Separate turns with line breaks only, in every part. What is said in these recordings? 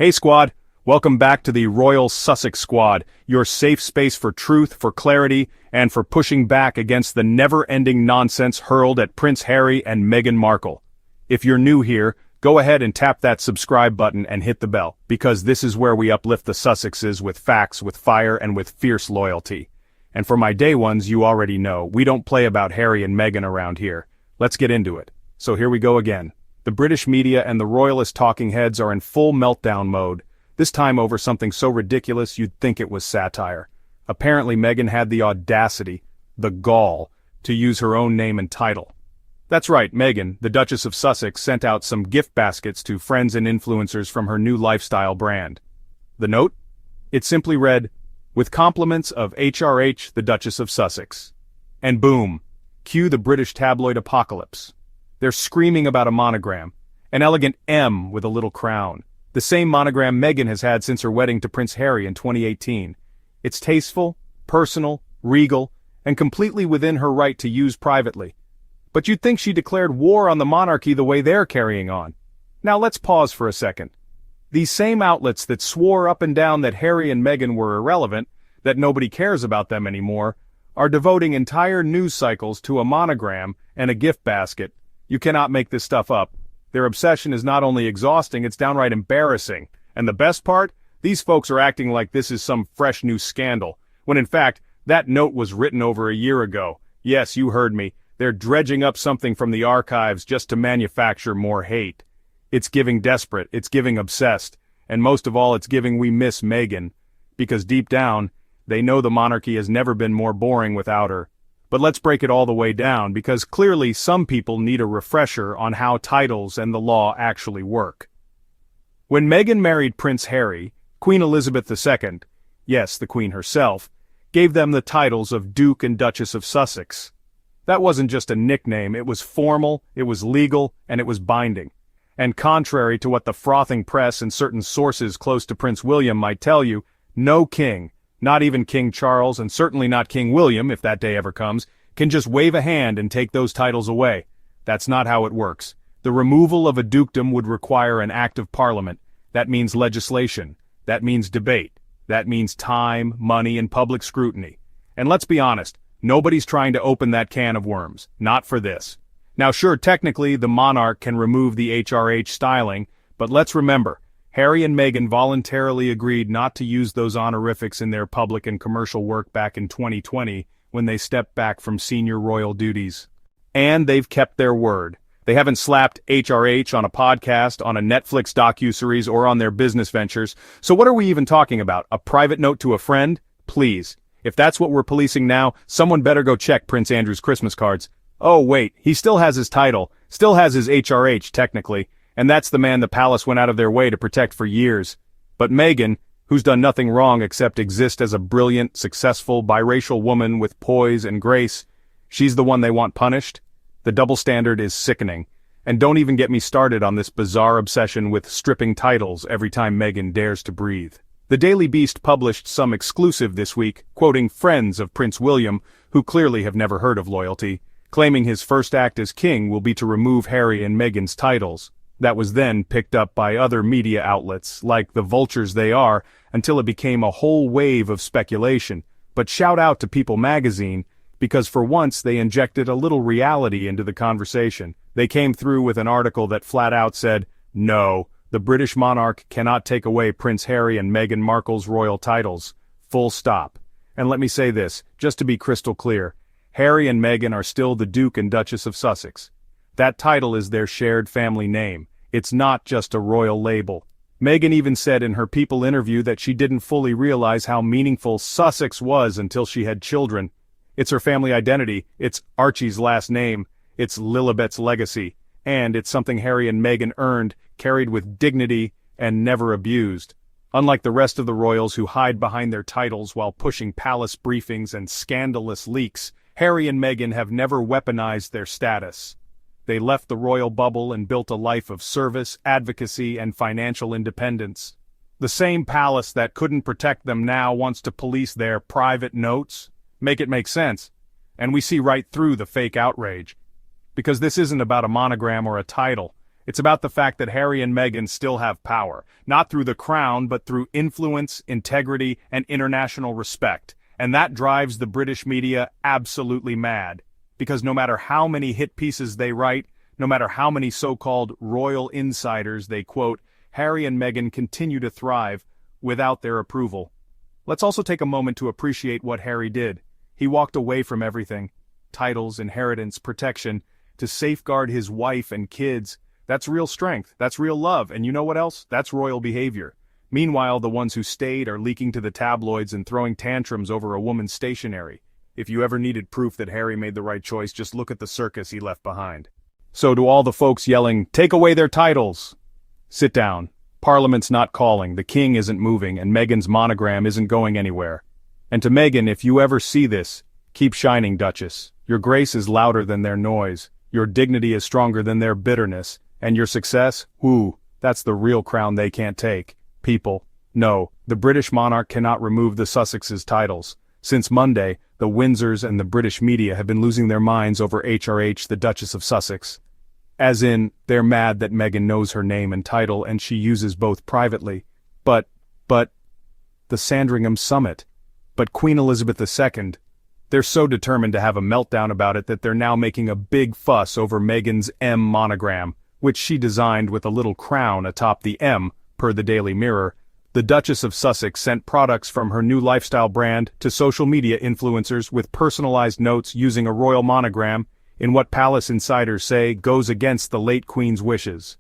Hey squad, welcome back to the Royal Sussex Squad, your safe space for truth, for clarity, and for pushing back against the never-ending nonsense hurled at Prince Harry and Meghan Markle. If you're new here, go ahead and tap that subscribe button and hit the bell, because this is where we uplift the Sussexes with facts, with fire, and with fierce loyalty. And for my day ones, you already know, we don't play about Harry and Meghan around here. Let's get into it. So here we go again. The British media and the royalist talking heads are in full meltdown mode, this time over something so ridiculous you'd think it was satire. Apparently Meghan had the audacity, the gall, to use her own name and title. That's right, Meghan, the Duchess of Sussex, sent out some gift baskets to friends and influencers from her new lifestyle brand. The note? It simply read, "With compliments of HRH, the Duchess of Sussex." And boom, cue the British tabloid apocalypse. They're screaming about a monogram, an elegant M with a little crown, the same monogram Meghan has had since her wedding to Prince Harry in 2018. It's tasteful, personal, regal, and completely within her right to use privately. But you'd think she declared war on the monarchy the way they're carrying on. Now let's pause for a second. These same outlets that swore up and down that Harry and Meghan were irrelevant, that nobody cares about them anymore, are devoting entire news cycles to a monogram and a gift basket. You cannot make this stuff up. Their obsession is not only exhausting, it's downright embarrassing. And the best part? These folks are acting like this is some fresh new scandal, when in fact, that note was written over a year ago. Yes, you heard me. They're dredging up something from the archives just to manufacture more hate. It's giving desperate, it's giving obsessed, and most of all it's giving we miss Meghan. Because deep down, they know the monarchy has never been more boring without her. But let's break it all the way down, because clearly some people need a refresher on how titles and the law actually work. When Meghan married Prince Harry, Queen Elizabeth II, yes, the Queen herself, gave them the titles of Duke and Duchess of Sussex. That wasn't just a nickname, it was formal, it was legal, and it was binding. And contrary to what the frothing press and certain sources close to Prince William might tell you, no king, not even King Charles, and certainly not King William, if that day ever comes, can just wave a hand and take those titles away. That's not how it works. The removal of a dukedom would require an act of parliament. That means legislation. That means debate. That means time, money, and public scrutiny. And let's be honest, nobody's trying to open that can of worms. Not for this. Now sure, technically, the monarch can remove the HRH styling, but let's remember, Harry and Meghan voluntarily agreed not to use those honorifics in their public and commercial work back in 2020 when they stepped back from senior royal duties. And they've kept their word. They haven't slapped HRH on a podcast, on a Netflix docuseries, or on their business ventures. So what are we even talking about? A private note to a friend? Please. If that's what we're policing now, someone better go check Prince Andrew's Christmas cards. Oh wait, he still has his title, still has his HRH technically. And that's the man the palace went out of their way to protect for years. But Meghan, who's done nothing wrong except exist as a brilliant, successful, biracial woman with poise and grace, she's the one they want punished? The double standard is sickening. And don't even get me started on this bizarre obsession with stripping titles every time Meghan dares to breathe. The Daily Beast published some exclusive this week, quoting friends of Prince William, who clearly have never heard of loyalty, claiming his first act as king will be to remove Harry and Meghan's titles. That was then picked up by other media outlets, like the vultures they are, until it became a whole wave of speculation. But shout out to People magazine, because for once they injected a little reality into the conversation. They came through with an article that flat out said, no, the British monarch cannot take away Prince Harry and Meghan Markle's royal titles. Full stop. And let me say this, just to be crystal clear, Harry and Meghan are still the Duke and Duchess of Sussex. That title is their shared family name. It's not just a royal label. Meghan even said in her People interview that she didn't fully realize how meaningful Sussex was until she had children. It's her family identity, it's Archie's last name, it's Lilibet's legacy, and it's something Harry and Meghan earned, carried with dignity, and never abused. Unlike the rest of the royals who hide behind their titles while pushing palace briefings and scandalous leaks, Harry and Meghan have never weaponized their status. They left the royal bubble and built a life of service, advocacy, and financial independence. The same palace that couldn't protect them now wants to police their private notes. Make it make sense. And we see right through the fake outrage. Because this isn't about a monogram or a title. It's about the fact that Harry and Meghan still have power, not through the crown but through influence, integrity, and international respect. And that drives the British media absolutely mad. Because no matter how many hit pieces they write, no matter how many so-called royal insiders they quote, Harry and Meghan continue to thrive without their approval. Let's also take a moment to appreciate what Harry did. He walked away from everything, titles, inheritance, protection, to safeguard his wife and kids. That's real strength, that's real love, and you know what else? That's royal behavior. Meanwhile, the ones who stayed are leaking to the tabloids and throwing tantrums over a woman's stationery. If you ever needed proof that Harry made the right choice, just look at the circus he left behind. So to all the folks yelling, "Take away their titles!" Sit down. Parliament's not calling, the king isn't moving, and Meghan's monogram isn't going anywhere. And to Meghan, if you ever see this, keep shining, Duchess. Your grace is louder than their noise, your dignity is stronger than their bitterness, and your success, that's the real crown they can't take. People, no, the British monarch cannot remove the Sussexes' titles. Since Monday, the Windsors and the British media have been losing their minds over HRH, the Duchess of Sussex. As in, they're mad that Meghan knows her name and title and she uses both privately. But, the Sandringham Summit. But Queen Elizabeth II. They're so determined to have a meltdown about it that they're now making a big fuss over Meghan's M monogram, which she designed with a little crown atop the M, per the Daily Mirror. The Duchess of Sussex sent products from her new lifestyle brand to social media influencers with personalized notes using a royal monogram, in what palace insiders say goes against the late Queen's wishes.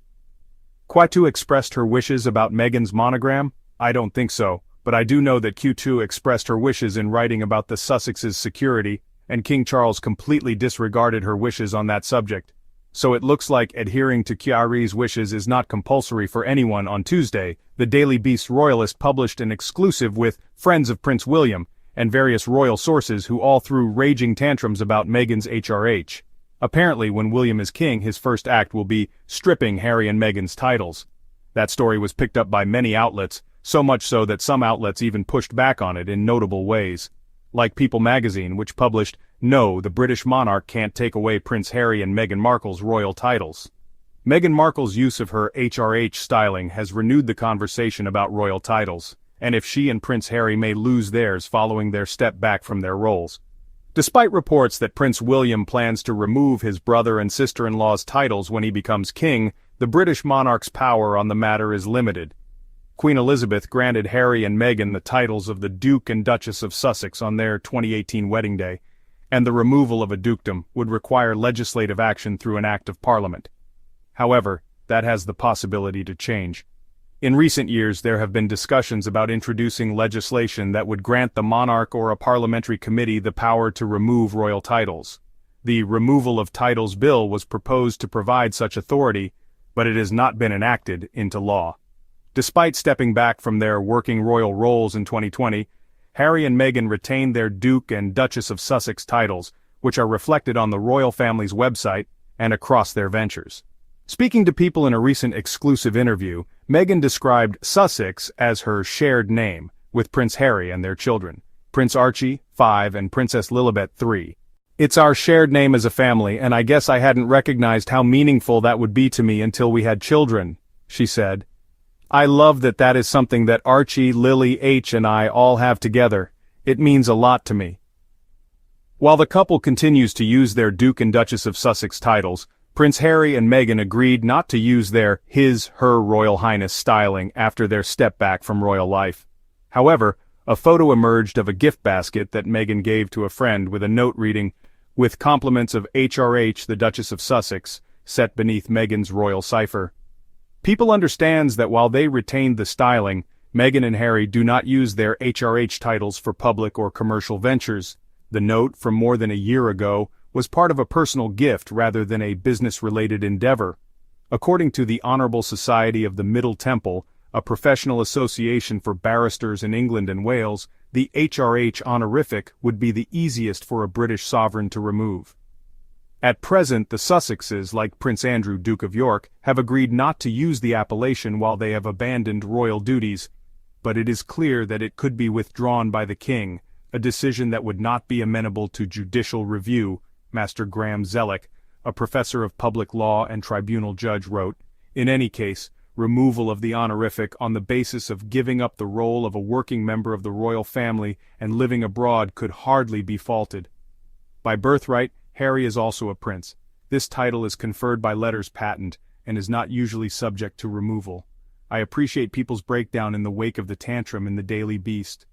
Q2 expressed her wishes about Meghan's monogram? I don't think so, but I do know that Q2 expressed her wishes in writing about the Sussexes' security, and King Charles completely disregarded her wishes on that subject. So it looks like adhering to Chiari's wishes is not compulsory for anyone. On Tuesday, the Daily Beast Royalist published an exclusive with friends of Prince William and various royal sources who all threw raging tantrums about Meghan's HRH. Apparently, when William is king, his first act will be stripping Harry and Meghan's titles. That story was picked up by many outlets, so much so that some outlets even pushed back on it in notable ways. Like People magazine, which published, "No, the British monarch can't take away Prince Harry and Meghan Markle's royal titles." Meghan Markle's use of her HRH styling has renewed the conversation about royal titles, and if she and Prince Harry may lose theirs following their step back from their roles. Despite reports that Prince William plans to remove his brother and sister-in-law's titles when he becomes king, the British monarch's power on the matter is limited. Queen Elizabeth granted Harry and Meghan the titles of the Duke and Duchess of Sussex on their 2018 wedding day, and the removal of a dukedom would require legislative action through an act of parliament. However, that has the possibility to change. In recent years, there have been discussions about introducing legislation that would grant the monarch or a parliamentary committee the power to remove royal titles. The Removal of Titles Bill was proposed to provide such authority, but it has not been enacted into law. Despite stepping back from their working royal roles in 2020, Harry and Meghan retained their Duke and Duchess of Sussex titles, which are reflected on the royal family's website and across their ventures. Speaking to People in a recent exclusive interview, Meghan described Sussex as her shared name, with Prince Harry and their children, Prince Archie, 5, and Princess Lilibet, 3. "It's our shared name as a family, and I guess I hadn't recognized how meaningful that would be to me until we had children," she said. "I love that is something that Archie, Lily, H, and I all have together. It means a lot to me." While the couple continues to use their Duke and Duchess of Sussex titles, Prince Harry and Meghan agreed not to use their her Royal Highness styling after their step back from royal life. However, a photo emerged of a gift basket that Meghan gave to a friend with a note reading, "With compliments of HRH, the Duchess of Sussex," set beneath Meghan's royal cipher. People understands that while they retained the styling, Meghan and Harry do not use their HRH titles for public or commercial ventures. The note, from more than a year ago, was part of a personal gift rather than a business-related endeavor. According to the Honourable Society of the Middle Temple, a professional association for barristers in England and Wales, the HRH honorific would be the easiest for a British sovereign to remove. At present, the Sussexes, like Prince Andrew, Duke of York, have agreed not to use the appellation while they have abandoned royal duties, but it is clear that it could be withdrawn by the king, a decision that would not be amenable to judicial review, Master Graham Zellick, a professor of public law and tribunal judge, wrote. In any case, removal of the honorific on the basis of giving up the role of a working member of the royal family and living abroad could hardly be faulted. By birthright, Harry is also a prince. This title is conferred by letters patent, and is not usually subject to removal. I appreciate people's breakdown in the wake of the tantrum in the Daily Beast.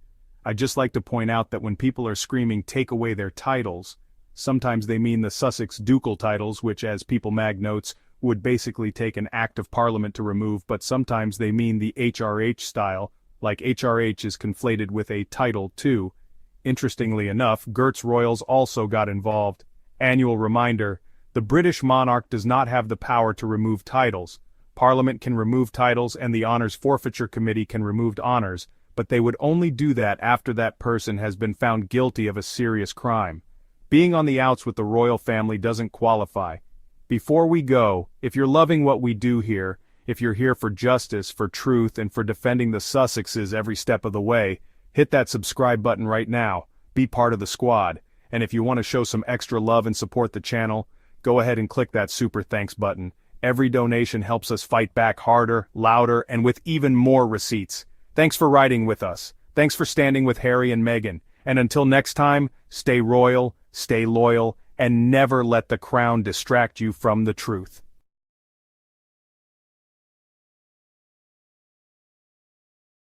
I'd just like to point out that when people are screaming take away their titles, sometimes they mean the Sussex ducal titles, which, as People Mag notes, would basically take an act of parliament to remove, but sometimes they mean the HRH style, like HRH is conflated with a title too. Interestingly enough, Gert's royals also got involved. Annual reminder: the British monarch does not have the power to remove titles. Parliament can remove titles and the Honours Forfeiture Committee can remove honours, but they would only do that after that person has been found guilty of a serious crime. Being on the outs with the royal family doesn't qualify. Before we go, if you're loving what we do here, if you're here for justice, for truth, and for defending the Sussexes every step of the way, hit that subscribe button right now. Be part of the squad. And if you want to show some extra love and support the channel, go ahead and click that super thanks button. Every donation helps us fight back harder, louder, and with even more receipts. Thanks for riding with us. Thanks for standing with Harry and Meghan. And until next time, stay royal, stay loyal, and never let the crown distract you from the truth.